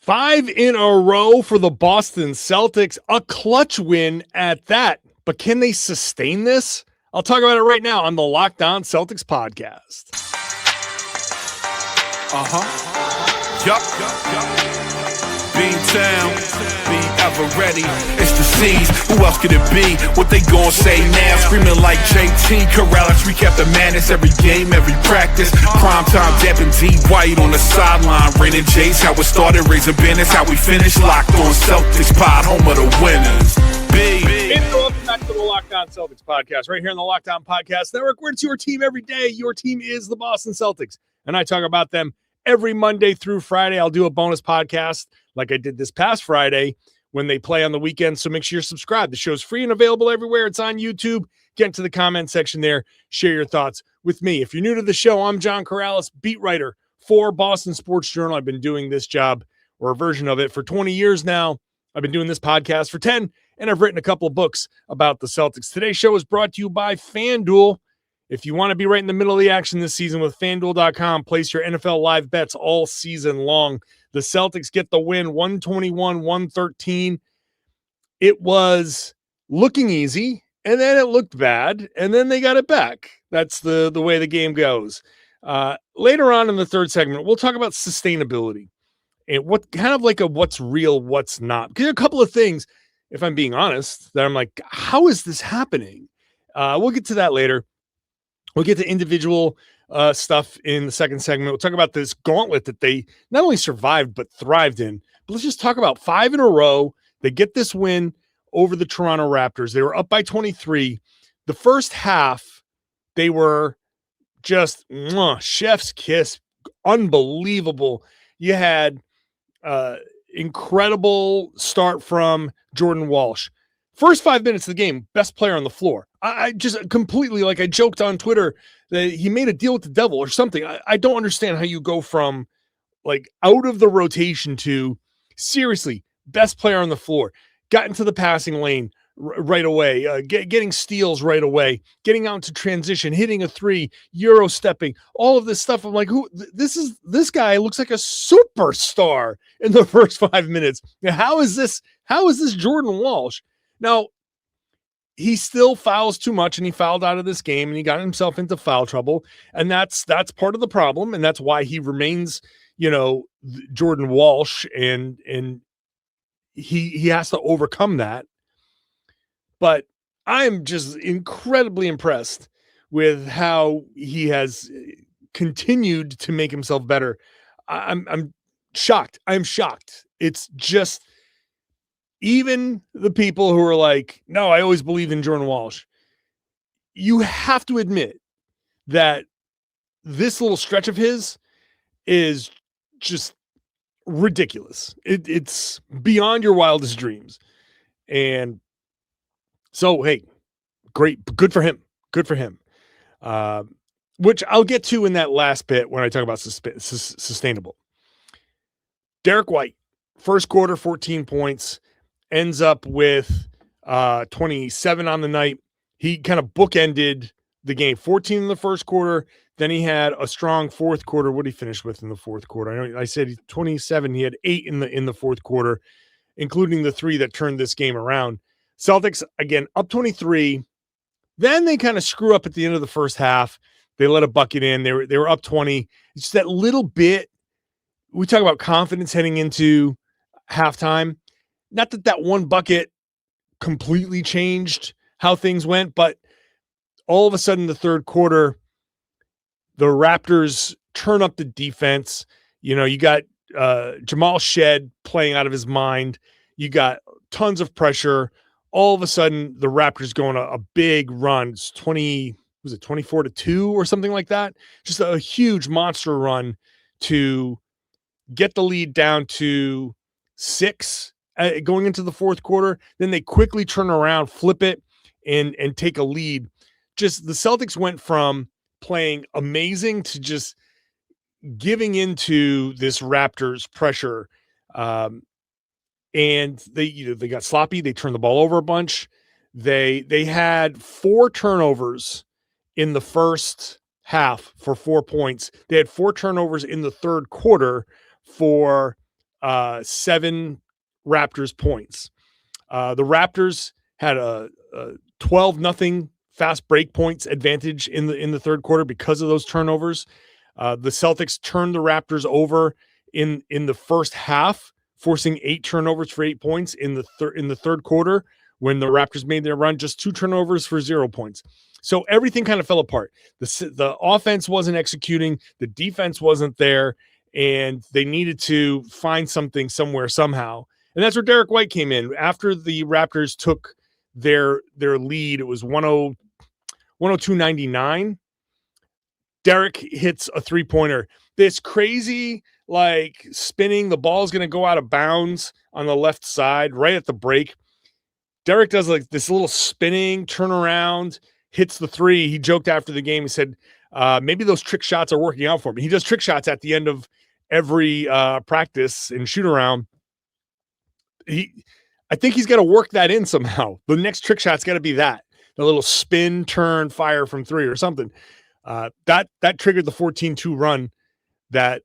5 in a row for the Boston Celtics, a clutch win at that. But can they sustain this? I'll talk about it right now on the Locked On Celtics podcast. Beantown, be ever ready. It's the C's. Who else could it be? What they gon' say now? Screaming like JT. Karalis, recap the madness every game, every practice. Primetime dapping D White on the sideline. Raining J's, how it started. Raising business, how we finished. Locked on Celtics pod, home of the winners. Welcome back to the Locked On Celtics podcast, right here on the Locked On Podcast Network, where it's your team every day. Your team is the Boston Celtics, and I talk about them every Monday through Friday. I'll do a bonus podcast like I did this past Friday when they play on the weekend, so make sure you're subscribed. The show's free and available everywhere. It's on YouTube. Get into the comment section there. Share your thoughts with me. If you're new to the show, I'm John Karalis, beat writer for Boston Sports Journal. I've been doing this job, or a version of it, for 20 years now. I've been doing this podcast for 10, and I've written a couple of books about the Celtics. Today's show is brought to you by FanDuel. If you want to be right in the middle of the action this season with FanDuel.com, place your NFL live bets all season long. The Celtics get the win, 121-113. It was looking easy, and then it looked bad, and then they got it back. That's the way the game goes. Later on in the third segment, we'll talk about sustainability and what kind of like a what's real, what's not. Because there are a couple of things, if I'm being honest, that I'm like, how is this happening? We'll get to that later. We'll get to individual stuff in the second segment. We'll talk about this gauntlet that they not only survived, but thrived in. But let's just talk about 5 in a row. They get this win over the Toronto Raptors. They were up by 23. The first half, they were just chef's kiss. Unbelievable. You had incredible start from Jordan Walsh. First 5 minutes of the game, best player on the floor. I just completely, like I joked on Twitter that he made a deal with the devil or something. I don't understand how you go from like out of the rotation to seriously best player on the floor, got into the passing lane right away, getting steals right away, getting out into transition, hitting a 3, Euro stepping, all of this stuff. I'm like, this guy looks like a superstar in the first 5 minutes. How is this Jordan Walsh? Now, he still fouls too much, and he fouled out of this game, and he got himself into foul trouble, and that's part of the problem, and that's why he remains, Jordan Walsh, and he has to overcome that. But I'm just incredibly impressed with how he has continued to make himself better. I'm shocked. I'm shocked. It's just, even the people who are like, no, I always believe in Jordan Walsh. You have to admit that this little stretch of his is just ridiculous. It's beyond your wildest dreams. And so, hey, great. Good for him. Good for him. Which I'll get to in that last bit when I talk about sustainable. Derrick White, first quarter, 14 points. Ends up with 27 on the night. He kind of bookended the game. 14 in the first quarter. Then he had a strong fourth quarter. What did he finish with in the fourth quarter? I know I said 27. He had 8 in the fourth quarter, including the 3 that turned this game around. Celtics, again, up 23. Then they kind of screw up at the end of the first half. They let a bucket in. They were up 20. It's just that little bit. We talk about confidence heading into halftime. Not that one bucket completely changed how things went, but all of a sudden the third quarter, the Raptors turn up the defense. You got Jamal Shed playing out of his mind. You got tons of pressure. All of a sudden, the Raptors go on a big run. It's 24-2 or something like that? Just a huge monster run to get the lead down to 6 going into the fourth quarter. Then they quickly turn around, flip it, and take a lead. Just the Celtics went from playing amazing to just giving into this Raptors pressure. And they got sloppy. They turned the ball over a bunch. They had 4 turnovers in the first half for 4 points. They had 4 turnovers in the third quarter for 7 Raptors points. The Raptors had a 12-0 fast break points advantage in the third quarter because of those turnovers. The Celtics turned the Raptors over in the first half, forcing 8 turnovers for 8 points in the third quarter when the Raptors made their run, just 2 turnovers for 0 points. So everything kind of fell apart. The offense wasn't executing, the defense wasn't there, and they needed to find something somewhere somehow. And that's where Derrick White came in. After the Raptors took their lead, it was 102-99. Derrick hits a 3-pointer. This crazy, like, spinning, the ball's going to go out of bounds on the left side right at the break. Derrick does like this little spinning turnaround, hits the 3. He joked after the game. He said, maybe those trick shots are working out for me. He does trick shots at the end of every practice and shoot around. I think he's got to work that in somehow. The next trick shot's got to be that. The little spin, turn, fire from 3 or something. That triggered the 14-2 run that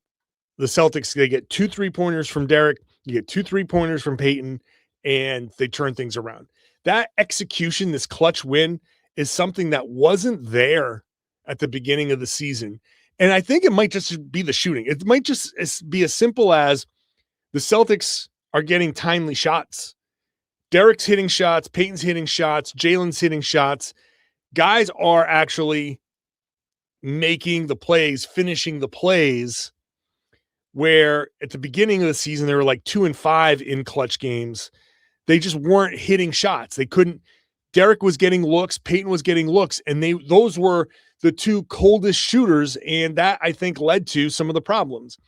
the Celtics, they get 2 3-pointers from Derrick, you get 2 3-pointers from Payton, and they turn things around. That execution, this clutch win, is something that wasn't there at the beginning of the season. And I think it might just be the shooting. It might just be as simple as the Celtics are getting timely shots. Derrick's hitting shots, Payton's hitting shots, Jaylen's hitting shots. Guys are actually making the plays, finishing the plays, where at the beginning of the season, they were like 2-5 in clutch games. They just weren't hitting shots. They couldn't. Derrick was getting looks, Payton was getting looks, and those were the 2 coldest shooters, and that, I think, led to some of the problems.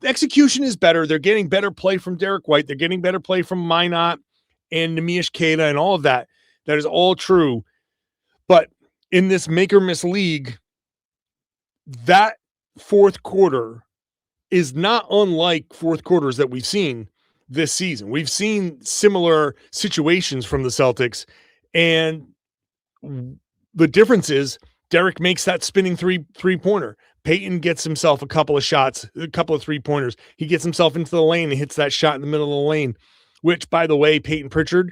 The execution is better. They're getting better play from Derrick White. They're getting better play from Minot and Neemias Queta and all of that. That is all true. But in this make-or-miss league, that fourth quarter is not unlike fourth quarters that we've seen this season. We've seen similar situations from the Celtics, and the difference is Derrick makes that spinning three-pointer. Payton gets himself a couple of shots, a couple of 3-pointers. He gets himself into the lane and hits that shot in the middle of the lane, which, by the way, Payton Pritchard,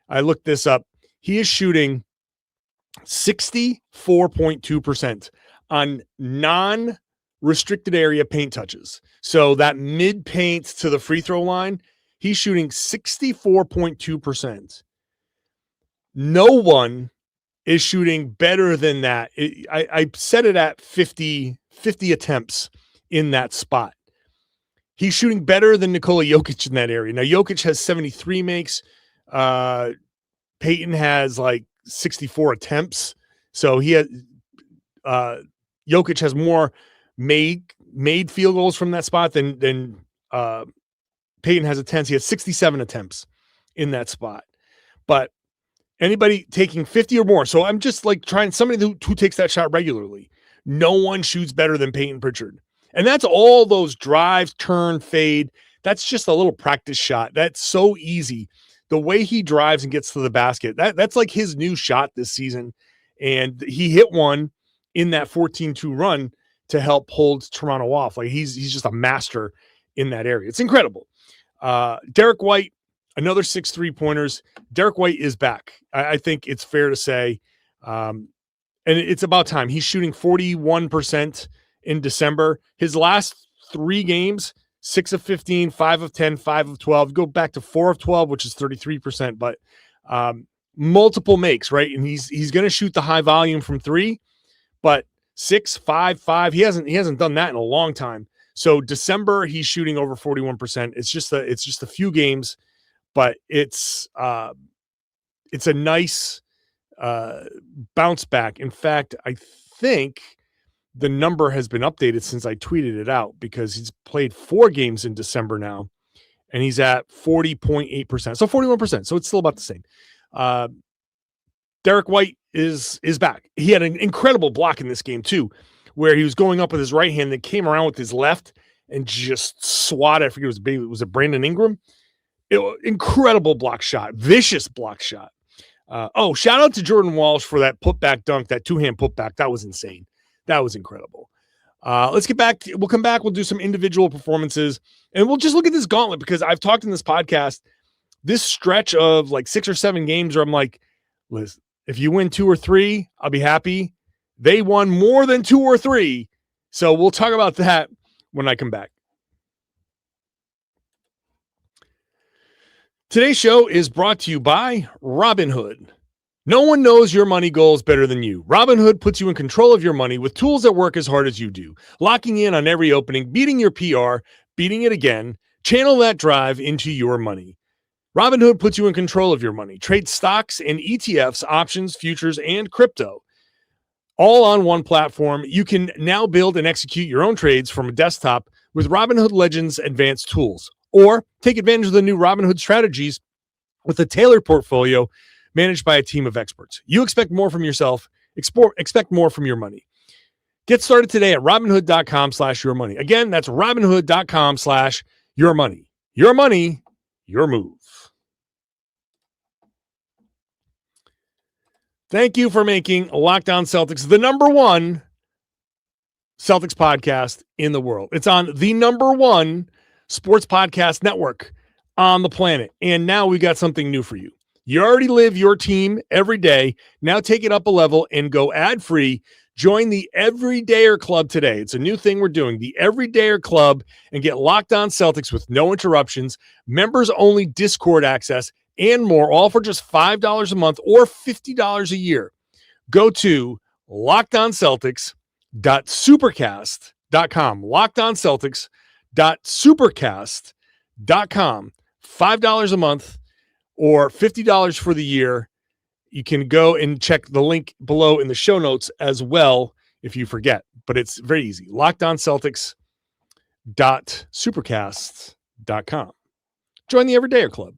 I looked this up. He is shooting 64.2% on non-restricted area paint touches. So that mid-paint to the free throw line, he's shooting 64.2%. No one is shooting better than that. I set it at 50 attempts in that spot. He's shooting better than Nikola Jokic in that area. Now, Jokic has 73 makes. Payton has like 64 attempts. So he has Jokic has more made field goals from that spot than Payton has attempts. He has 67 attempts in that spot. But anybody taking 50 or more. So I'm just like trying somebody who takes that shot regularly. No one shoots better than Payton Pritchard. And that's all those drives, turn, fade. That's just a little practice shot. That's so easy. The way he drives and gets to the basket, that's like his new shot this season. And he hit one in that 14-2 run to help hold Toronto off. Like he's just a master in that area. It's incredible. Derrick White, another 6 3-pointers. Derrick White is back. I think it's fair to say. And it's about time. He's shooting 41% in December. His last 3 games, 6 of 15, 5 of 10, 5 of 12. Go back to 4 of 12, which is 33%. But multiple makes, right? And he's going to shoot the high volume from 3, but 6, 5, 5. He hasn't done that in a long time. So December, he's shooting over 41%. It's just a few games, but it's a nice bounce back. In fact, I think the number has been updated since I tweeted it out because he's played 4 games in December now, and he's at 40.8%. So 41%. So it's still about the same. Derrick White is back. He had an incredible block in this game too, where he was going up with his right hand, then came around with his left and just swatted. I forget was it Brandon Ingram? Incredible block shot, vicious block shot. Shout out to Jordan Walsh for that putback dunk, that 2-hand putback. That was insane. That was incredible. Let's get back. We'll come back. We'll do some individual performances, and we'll just look at this gauntlet because I've talked in this podcast, this stretch of like 6 or 7 games where I'm like, Liz, if you win 2 or 3, I'll be happy. They won more than 2 or 3. So we'll talk about that when I come back. Today's show is brought to you by Robinhood. No one knows your money goals better than you. Robinhood puts you in control of your money with tools that work as hard as you do. Locking in on every opening, beating your PR, beating it again. Channel that drive into your money. Robinhood puts you in control of your money. Trade stocks and ETFs, options, futures, and crypto. All on one platform. You can now build and execute your own trades from a desktop with Robinhood Legends advanced tools. Or take advantage of the new Robinhood strategies with a tailored portfolio managed by a team of experts. You expect more from yourself, expect more from your money. Get started today at Robinhood.com/yourmoney. Again, that's Robinhood.com/yourmoney. Your money, your move. Thank you for making Locked On Celtics the number one Celtics podcast in the world. It's on the number one sports podcast network on the planet. And now we got something new for you. You already live your team every day. Now take it up a level and go ad-free. Join the Everydayer Club today. It's a new thing we're doing, the Everydayer Club, and get Locked On Celtics with no interruptions, members-only Discord access, and more, all for just $5 a month or $50 a year. Go to LockedOnCeltics.supercast.com. LockedOnCeltics.supercast.com. $5 a month or $50 for the year. You can go and check the link below in the show notes as well if you forget, but it's very easy. LockedOnCeltics.supercast.com. Join the Everydayer Club.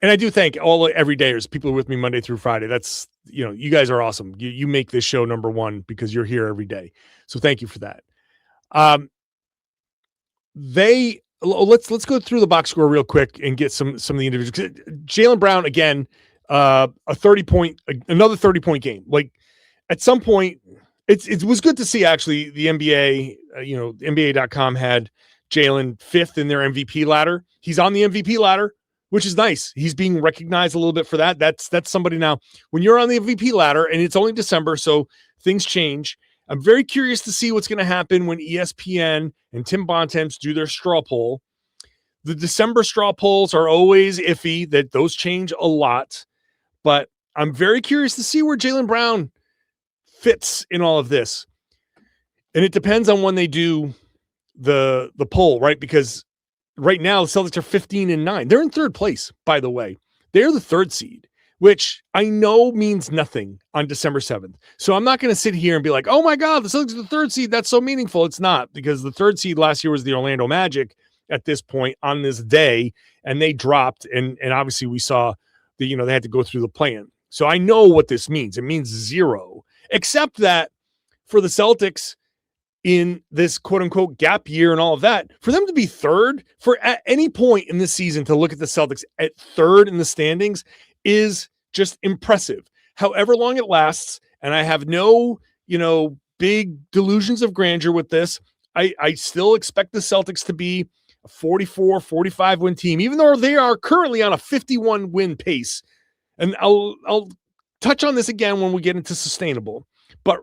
And I do thank all the everydayers, people who are with me Monday through Friday. That's, you guys are awesome. You make this show number one because you're here every day. So thank you for that. Let's go through the box score real quick and get some of the individuals. Jaylen Brown, again, another 30-point game. Like at some point, it was good to see actually the NBA, NBA.com had Jaylen 5th in their MVP ladder. He's on the MVP ladder, which is nice. He's being recognized a little bit for that. That's somebody now. When you're on the MVP ladder, and it's only December, so things change. I'm very curious to see what's going to happen when ESPN and Tim Bontemps do their straw poll. The December straw polls are always iffy, that those change a lot. But I'm very curious to see where Jaylen Brown fits in all of this. And it depends on when they do the poll, right? Because right now, the Celtics are 15-9. They're in 3rd place, by the way. They're the 3rd seed, which I know means nothing on December 7th. So I'm not going to sit here and be like, oh my God, the Celtics are the 3rd seed. That's so meaningful. It's not, because the 3rd seed last year was the Orlando Magic at this point on this day, and they dropped. And obviously we saw that, they had to go through the plan. So I know what this means. It means 0, except that for the Celtics, in this quote unquote gap year and all of that, for them to be 3rd, for at any point in this season to look at the Celtics at 3rd in the standings is just impressive. However long it lasts, and I have no, big delusions of grandeur with this, I still expect the Celtics to be a 44, 45 win team, even though they are currently on a 51 win pace. And I'll touch on this again when we get into sustainable, but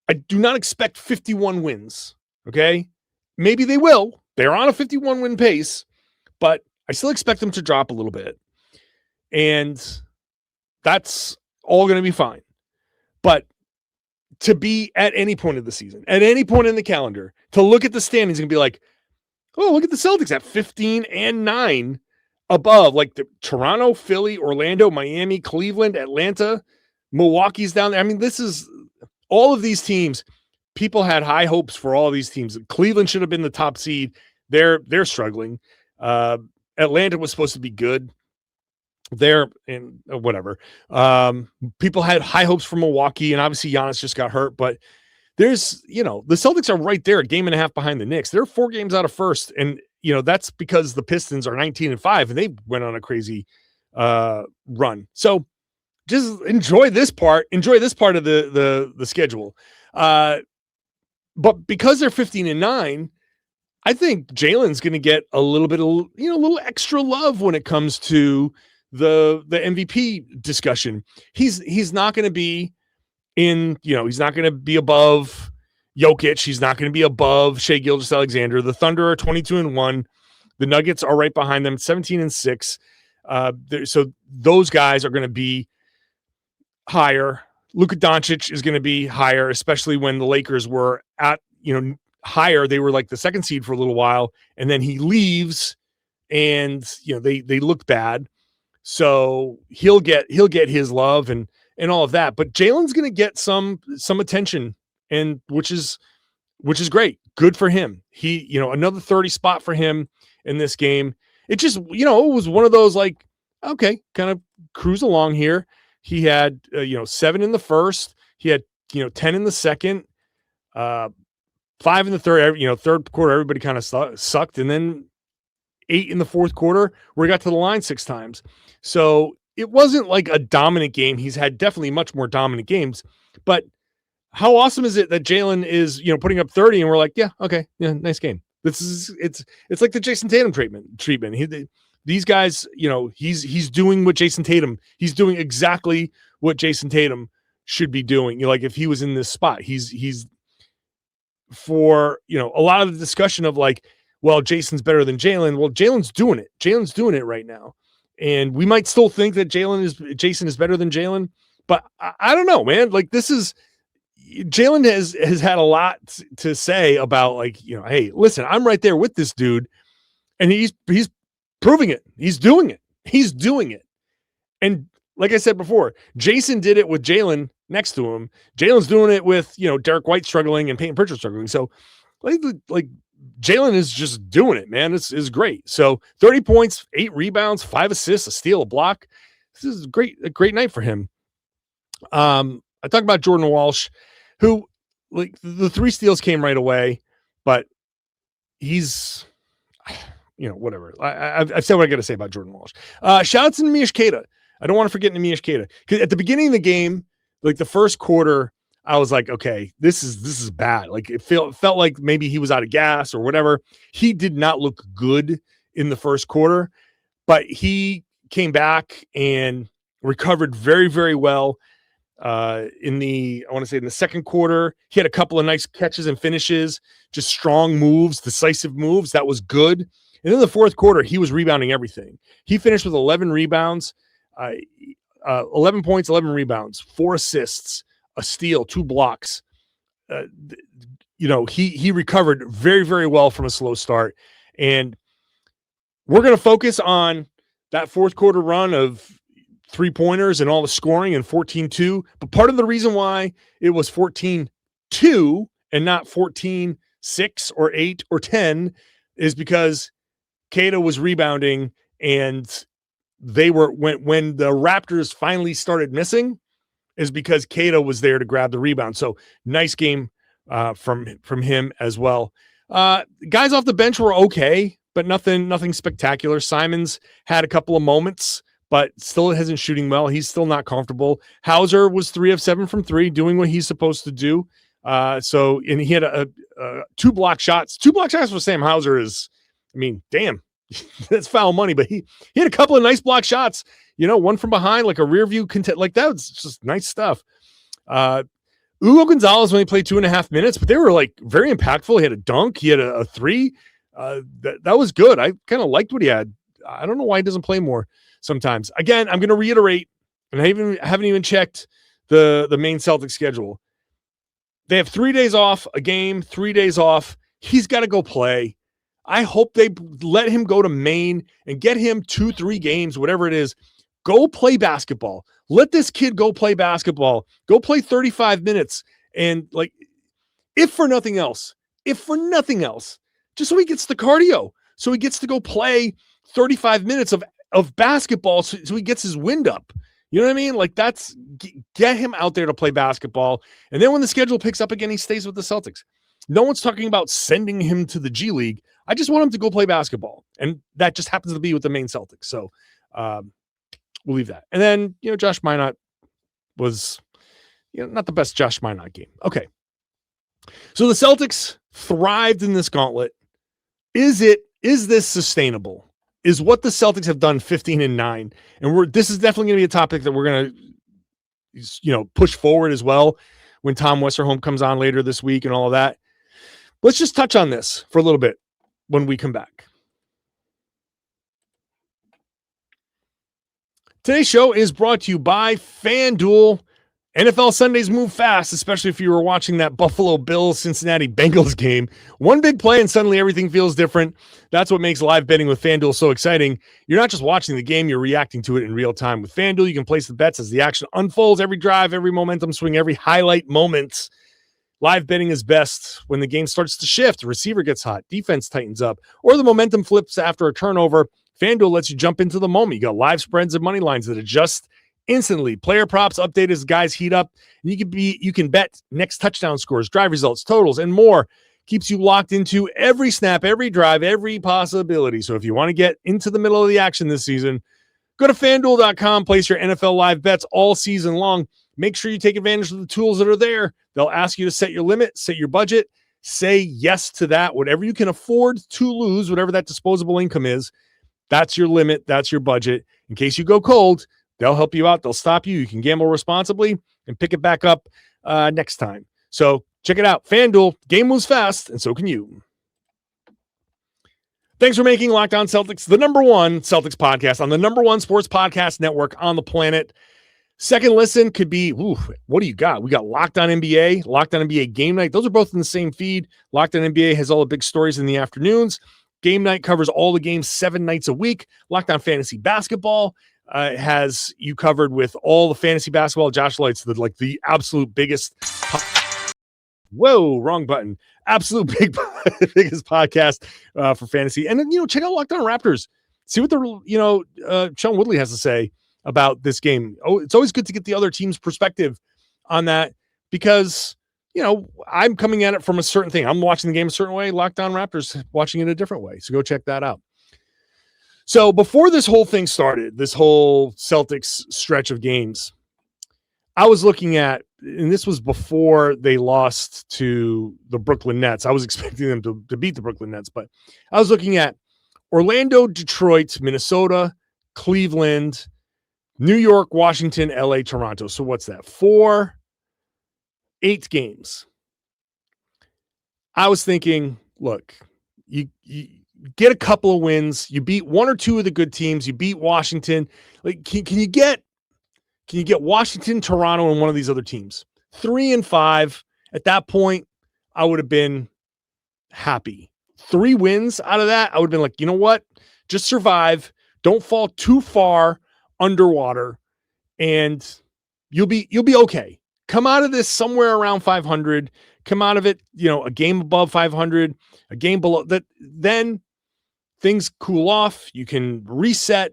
I do not expect 51 wins, okay? Maybe they will. They're on a 51 win pace, but I still expect them to drop a little bit. And that's all going to be fine. But to be at any point of the season, at any point in the calendar, to look at the standings and be like, oh, look at the Celtics at 15-9 above, like the Toronto, Philly, Orlando, Miami, Cleveland, Atlanta, Milwaukee's down there. I mean, this is all of these teams. People had high hopes for all of these teams. Cleveland should have been the top seed. They're struggling. Atlanta was supposed to be good. They're in whatever. People had high hopes for Milwaukee, and obviously Giannis just got hurt. But there's, the Celtics are right there, a game and a half behind the Knicks. They're 4 games out of first, and that's because the Pistons are 19-5, and they went on a crazy run. So just enjoy this part. Enjoy this part of the schedule. But because they're 15-9, I think Jaylen's going to get a little bit of, a little extra love when it comes to the MVP discussion. He's not going to be he's not going to be above Jokic. He's not going to be above Shai Gilgeous-Alexander. The Thunder are 22-1. The Nuggets are right behind them, 17-6. So those guys are going to be higher. Luka Doncic is going to be higher, especially when the Lakers were at, higher. They were like the second seed for a little while, and then he leaves and, they look bad. So he'll get his love and all of that, but Jaylen's going to get some attention, and which is great. Good for him. He, another 30 spot for him in this game. It just, it was one of those like, okay, kind of cruise along here. He had, 7 in the first. He had, 10 in the second, 5 in the third. Third quarter, everybody kind of sucked, and then 8 in the fourth quarter, where he got to the line 6 times. So it wasn't like a dominant game. He's had definitely much more dominant games, but how awesome is it that Jaylen is, putting up 30 and we're like, yeah, okay, yeah, nice game. It's like the Jayson Tatum treatment. These guys, he's doing what Jayson Tatum, he's doing exactly what Jayson Tatum should be doing. Like if he was in this spot, he's for, a lot of the discussion of like, well, Jason's better than Jaylen. Well, Jaylen's doing it. Jaylen's doing it right now. And we might still think that Jayson is better than Jaylen, but I don't know, man. Like Jaylen has had a lot to say about like, hey, listen, I'm right there with this dude, and he's proving it. He's doing it. And like I said before, Jayson did it with Jaylen next to him. Jaylen's doing it with, Derrick White struggling and Payton Pritchard struggling. So like Jaylen is just doing it, man. It's great. So 30 points, 8 rebounds, 5 assists, a steal, a block. This is a great night for him. I talked about Jordan Walsh, who like the 3 steals came right away, but he's, whatever. I've said what I got to say about Jordan Walsh. Shout out to Neemias Queta. I don't want to forget Neemias Queta, because at the beginning of the game, like the first quarter, I was like, okay, this is bad. Like it felt like maybe he was out of gas or whatever. He did not look good in the first quarter, but he came back and recovered very, very well. In the second quarter, he had a couple of nice catches and finishes, just strong moves, decisive moves. That was good. And in the fourth quarter, he was rebounding everything. He finished with 11 rebounds, 11 points, 11 rebounds, 4 assists, a steal, 2 blocks. He recovered very, very well from a slow start. And we're going to focus on that fourth quarter run of 3-pointers and all the scoring and 14-2. But part of the reason why it was 14-2 and not 14-6 or 8 or 10 is because Queta was rebounding, and they were when the Raptors finally started missing is because Queta was there to grab the rebound. So nice game from him as well. Guys off the bench were okay, but nothing spectacular. Simons had a couple of moments, but still isn't shooting well. He's still not comfortable. Hauser was 3 of 7 from 3, doing what he's supposed to do. And he had a 2 block shots. 2 block shots for Sam Hauser is, damn, that's foul money. But he had a couple of nice block shots. One from behind, like a rear view content, like that was just nice stuff. Hugo Gonzalez only played 2.5 minutes, but they were like very impactful. He had a dunk. He had a 3. That was good. I kind of liked what he had. I don't know why he doesn't play more sometimes. Again, I'm going to reiterate, and I haven't even checked the main Celtics schedule. They have 3 days off a game, 3 days off. He's got to go play. I hope they let him go to Maine and get him 2-3 games, whatever it is. Go play basketball. Let this kid go play basketball. Go play 35 minutes. And like, if for nothing else, just so he gets the cardio, so he gets to go play 35 minutes of basketball, so he gets his wind up. You know what I mean? Like get him out there to play basketball. And then when the schedule picks up again, he stays with the Celtics. No one's talking about sending him to the G League. I just want him to go play basketball. And that just happens to be with the main Celtics. So we'll leave that. And then, Josh Minot was, not the best Josh Minot game. Okay. So the Celtics thrived in this gauntlet. Is this sustainable? Is what the Celtics have done 15-9, and this is definitely going to be a topic that we're going to, push forward as well when Tom Westerholm comes on later this week and all of that. Let's just touch on this for a little bit when we come back. Today's show is brought to you by FanDuel. NFL Sundays move fast, especially if you were watching that Buffalo Bills-Cincinnati Bengals game. One big play and suddenly everything feels different. That's what makes live betting with FanDuel so exciting. You're not just watching the game, you're reacting to it in real time. With FanDuel, you can place the bets as the action unfolds, every drive, every momentum swing, every highlight moment. Live betting is best when the game starts to shift, the receiver gets hot, defense tightens up, or the momentum flips after a turnover. FanDuel lets you jump into the moment. You got live spreads and money lines that adjust instantly. Player props update as guys heat up. And you can bet next touchdown scores, drive results, totals, and more. Keeps you locked into every snap, every drive, every possibility. So if you want to get into the middle of the action this season, go to FanDuel.com, place your NFL live bets all season long. Make sure you take advantage of the tools that are there. They'll ask you to set your limit, set your budget, say yes to that. Whatever you can afford to lose, whatever that disposable income is, that's your limit. That's your budget. In case you go cold, they'll help you out. They'll stop you. You can gamble responsibly and pick it back up next time. So check it out. FanDuel, game moves fast, and so can you. Thanks for making Locked On Celtics the number one Celtics podcast on the number one sports podcast network on the planet. Second listen could be, what do you got? We got Locked On NBA, Locked On NBA Game Night. Those are both in the same feed. Locked On NBA has all the big stories in the afternoons. Game Night covers all the games 7 nights a week. Locked On Fantasy Basketball has you covered with all the fantasy basketball. Josh Light's the absolute biggest. Whoa, wrong button. Absolute biggest podcast for fantasy. And then, check out Locked On Raptors. See what Sean Woodley has to say about this game. Oh, it's always good to get the other team's perspective on that because, I'm coming at it from a certain thing. I'm watching the game a certain way. Locked On Raptors watching it a different way. So go check that out. So before this whole thing started, this whole Celtics stretch of games, I was looking at, and this was before they lost to the Brooklyn Nets. I was expecting them to beat the Brooklyn Nets, but I was looking at Orlando, Detroit, Minnesota, Cleveland, New York, Washington, LA, Toronto. So what's that? 8 games. I was thinking, look, you get a couple of wins. You beat one or two of the good teams. You beat Washington. Like, can you get Washington, Toronto, and one of these other teams? 3 and 5. At that point, I would have been happy. 3 wins out of that, I would have been like, you know what? Just survive. Don't fall too far underwater, and you'll be okay. Come out of this somewhere around 500. Come out of it, a game above 500, a game below that. Then things cool off. You can reset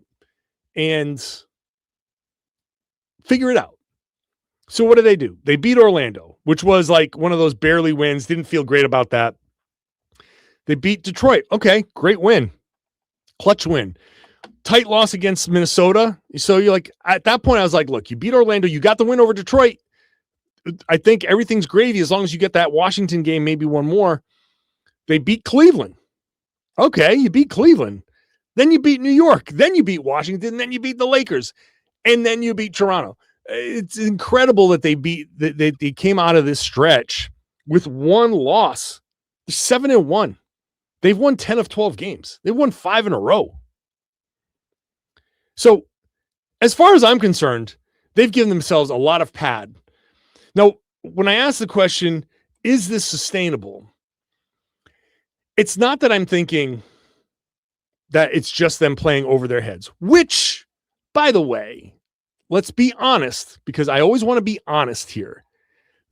and figure it out. So what do? They beat Orlando, which was like one of those barely wins. Didn't feel great about that. They beat Detroit. Okay, great win. Clutch win. Tight loss against Minnesota. So you're like, at that point, I was like, look, you beat Orlando. You got the win over Detroit. I think everything's gravy as long as you get that Washington game, maybe one more. They beat Cleveland. Okay, you beat Cleveland. Then you beat New York. Then you beat Washington. Then you beat the Lakers. And then you beat Toronto. It's incredible that they came out of this stretch with 1 loss. They're 7-1. They've won 10 of 12 games. They've won 5 in a row. So as far as I'm concerned, they've given themselves a lot of pad. Now, when I ask the question, is this sustainable? It's not that I'm thinking that it's just them playing over their heads, which, by the way, let's be honest, because I always want to be honest here.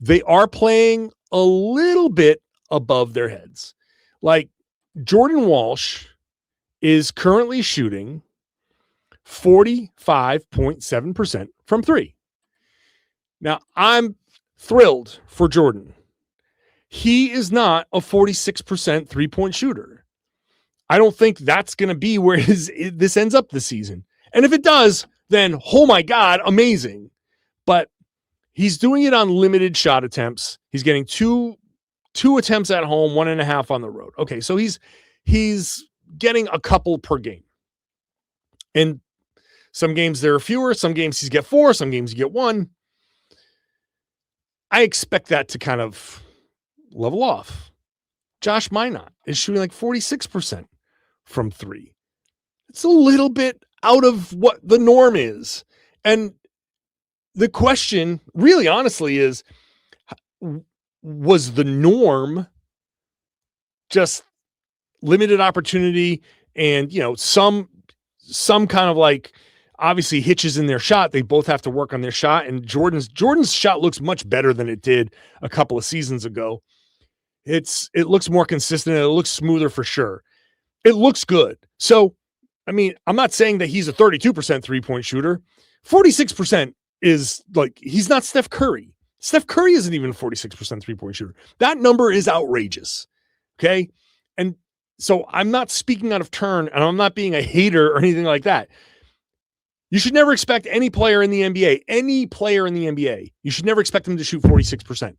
They are playing a little bit above their heads. Like Jordan Walsh is currently shooting 45.7% from 3. Now, I'm thrilled for Jordan. He is not a 46% three-point shooter. I don't think that's going to be where this ends up this season. And if it does, then, oh my God, amazing. But he's doing it on limited shot attempts. He's getting two 2 attempts at home, 1.5 on the road. Okay, so he's getting a couple per game. And some games there are fewer, some games he's get 4, some games you get 1. I expect that to kind of level off. Josh Minot is shooting like 46% from 3. It's a little bit out of what the norm is. And the question, really honestly, is, was the norm just limited opportunity and, some kind of like obviously hitches in their shot? They both have to work on their shot, and Jordan's shot looks much better than it did a couple of seasons ago. It looks more consistent, and it looks smoother for sure. It looks good. So, I mean, I'm not saying that he's a 32% 3-point shooter. 46% is like, he's not Steph Curry. Steph Curry isn't even a 46% 3-point shooter. That number is outrageous. Okay. And so I'm not speaking out of turn, and I'm not being a hater or anything like that. You should never expect any player in the NBA, you should never expect them to shoot 46%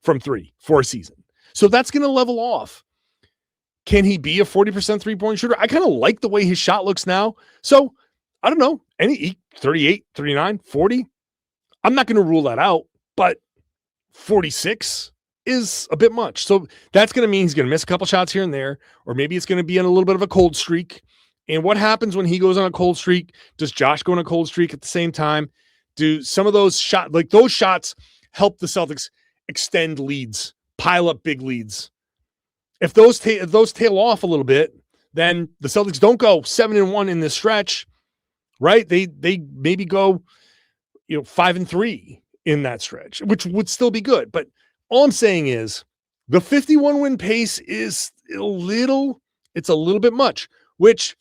from 3 for a season. So that's going to level off. Can he be a 40% 3-point shooter? I kind of like the way his shot looks now. So I don't know, any 38, 39, 40. I'm not going to rule that out, but 46 is a bit much. So that's going to mean he's going to miss a couple shots here and there, or maybe it's going to be in a little bit of a cold streak. And what happens when he goes on a cold streak? Does Josh go on a cold streak at the same time? Do some of those shots help the Celtics extend leads, pile up big leads? If those tail off a little bit, then the Celtics don't go 7-1 in this stretch, right? They maybe go 5-3 in that stretch, which would still be good. But all I'm saying is the 51 win pace is a little bit much, which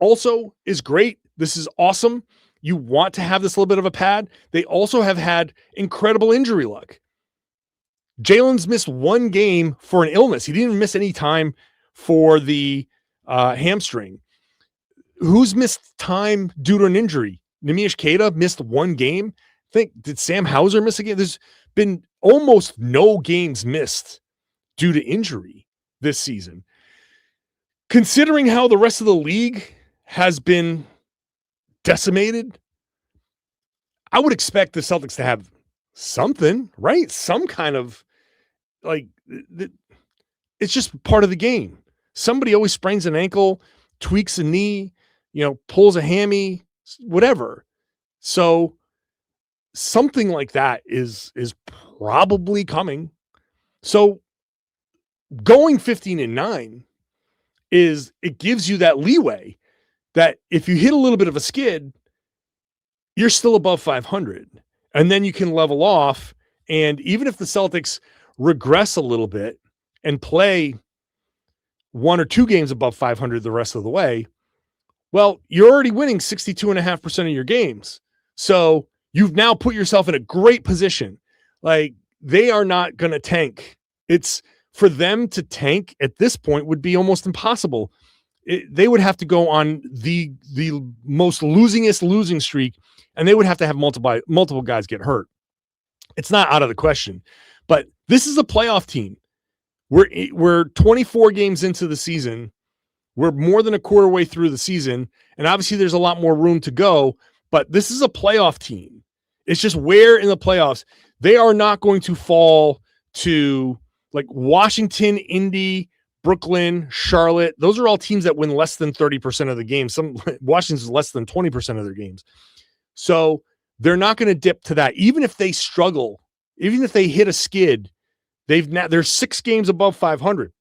also is great. This is awesome. You want to have this little bit of a pad. They also have had incredible injury luck. Jaylen's missed 1 game for an illness. He didn't even miss any time for the hamstring. Who's missed time due to an injury? Neemias Queta missed 1 game. Did Sam Hauser miss a game? There's been almost no games missed due to injury this season. Considering how the rest of the league has been decimated, I would expect the Celtics to have something, right? Some kind of it's just part of the game. Somebody always sprains an ankle, tweaks a knee, pulls a hammy, whatever. So something like that is probably coming. So going 15-9 it gives you that leeway that if you hit a little bit of a skid, you're still above 500, and then you can level off. And even if the Celtics regress a little bit and play 1 or 2 games above 500 the rest of the way, well, you're already winning 62.5% of your games. So you've now put yourself in a great position. Like, they are not going to tank. It's for them to tank at this point would be almost impossible. They would have to go on the most losing streak, and they would have to have multiple guys get hurt. It's not out of the question, but this is a playoff team. We're 24 games into the season. We're more than a quarter way through the season, and obviously there's a lot more room to go, but this is a playoff team. It's just where in the playoffs they are not going to fall to like Washington, Indy, Brooklyn, Charlotte. Those are all teams that win less than 30% of the games. Washington's less than 20% of their games. So they're not going to dip to that. Even if they struggle, even if they hit a skid, they're 6 games above 500.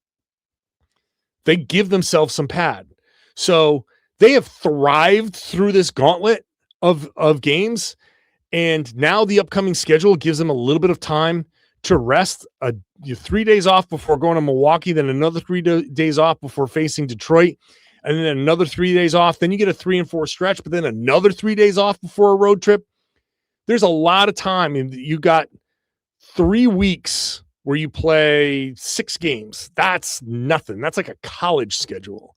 They give themselves some pad. So they have thrived through this gauntlet of games. And now the upcoming schedule gives them a little bit of time to rest. 3 days off before going to Milwaukee, then another 3 days off before facing Detroit, and then another 3 days off. Then you get a 3-4 stretch, but then another 3 days off before a road trip. There's a lot of time. And you got 3 weeks where you play 6 games. That's nothing. That's like a college schedule.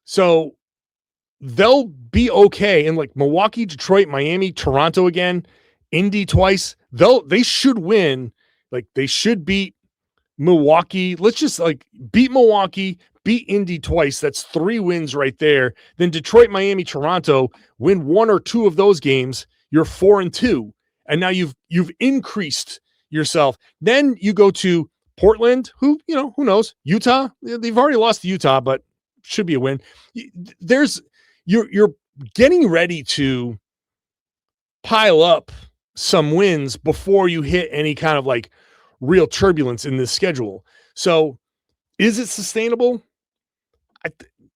So they'll be okay. And like Milwaukee, Detroit, Miami, Toronto again, Indy twice, they should win Like they should beat Milwaukee. Let's just like beat Milwaukee, beat Indy twice. That's 3 wins right there. Then Detroit, Miami, Toronto, win 1 or 2 of those games. You're 4-2. And now you've increased yourself. Then you go to Portland, who knows? Utah, they've already lost to Utah, but should be a win. You're getting ready to pile up some wins before you hit any kind of like real turbulence in this schedule. So is it sustainable?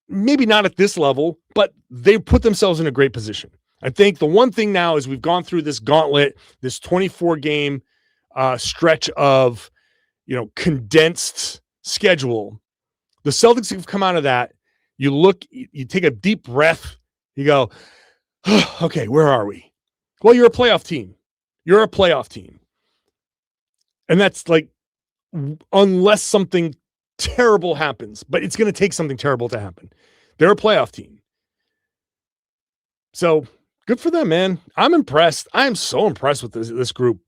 Maybe not at this level, but they put themselves in a great position. I think the one thing now is we've gone through this gauntlet, this 24 game stretch of, condensed schedule. The Celtics have come out of that. You look, you take a deep breath. You go, okay, where are we? Well, you're a playoff team. You're a playoff team. And that's like, unless something terrible happens, but it's going to take something terrible to happen. They're a playoff team. So good for them, man. I'm impressed. I am so impressed with this group.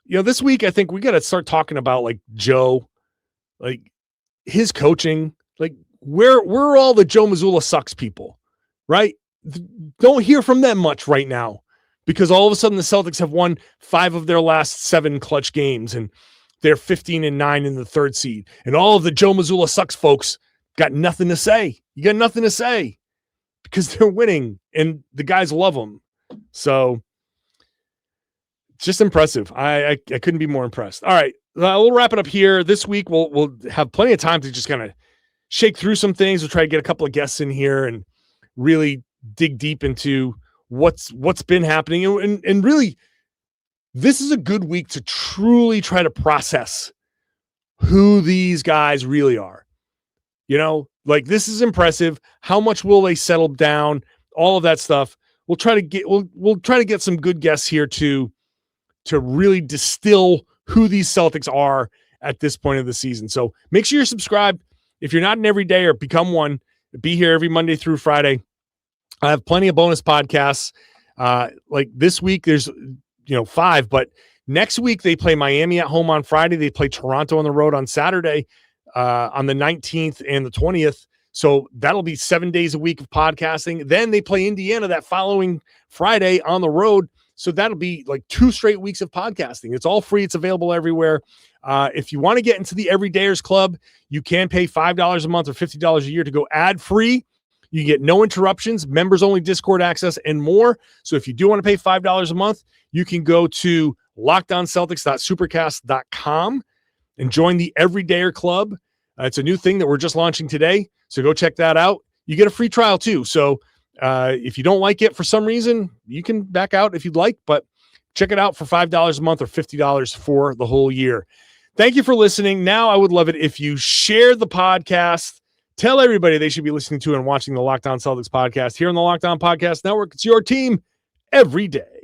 This week, I think we got to start talking about like Joe, like his coaching, like where are all the Joe Mazzulla sucks people, right? Don't hear from them much right now because all of a sudden the Celtics have won 5 of their last 7 clutch games and they're 15-9 in the 3rd seed. And all of the Joe Mazzulla sucks folks got nothing to say. You got nothing to say because they're winning and the guys love them. So it's just impressive. I couldn't be more impressed. All right, we'll wrap it up here. This week we'll have plenty of time to just kind of shake through some things. We'll try to get a couple of guests in here and really dig deep into what's been happening. And really, this is a good week to truly try to process who these guys really are. Like this is impressive. How much will they settle down? All of that stuff. We'll try to get some good guests here to really distill who these Celtics are at this point of the season. So make sure you're subscribed. If you're not an everydayer, become one. Be here every Monday through Friday. I have plenty of bonus podcasts. Like this week, there's 5, but next week they play Miami at home on Friday. They play Toronto on the road on Saturday on the 19th and the 20th. So that'll be 7 days a week of podcasting. Then they play Indiana that following Friday on the road. So that'll be like 2 straight weeks of podcasting. It's all free. It's available everywhere. If you want to get into the Everydayers Club, you can pay $5 a month or $50 a year to go ad-free. You get no interruptions, members-only Discord access, and more. So if you do want to pay $5 a month, you can go to lockdownceltics.supercast.com and join the Everydayer Club. It's a new thing that we're just launching today. So go check that out. You get a free trial too. So if you don't like it for some reason, you can back out if you'd like, but check it out for $5 a month or $50 for the whole year. Thank you for listening. Now I would love it if you share the podcast. Tell everybody they should be listening to and watching the Locked On Celtics podcast here on the Locked On Podcast Network. It's your team every day.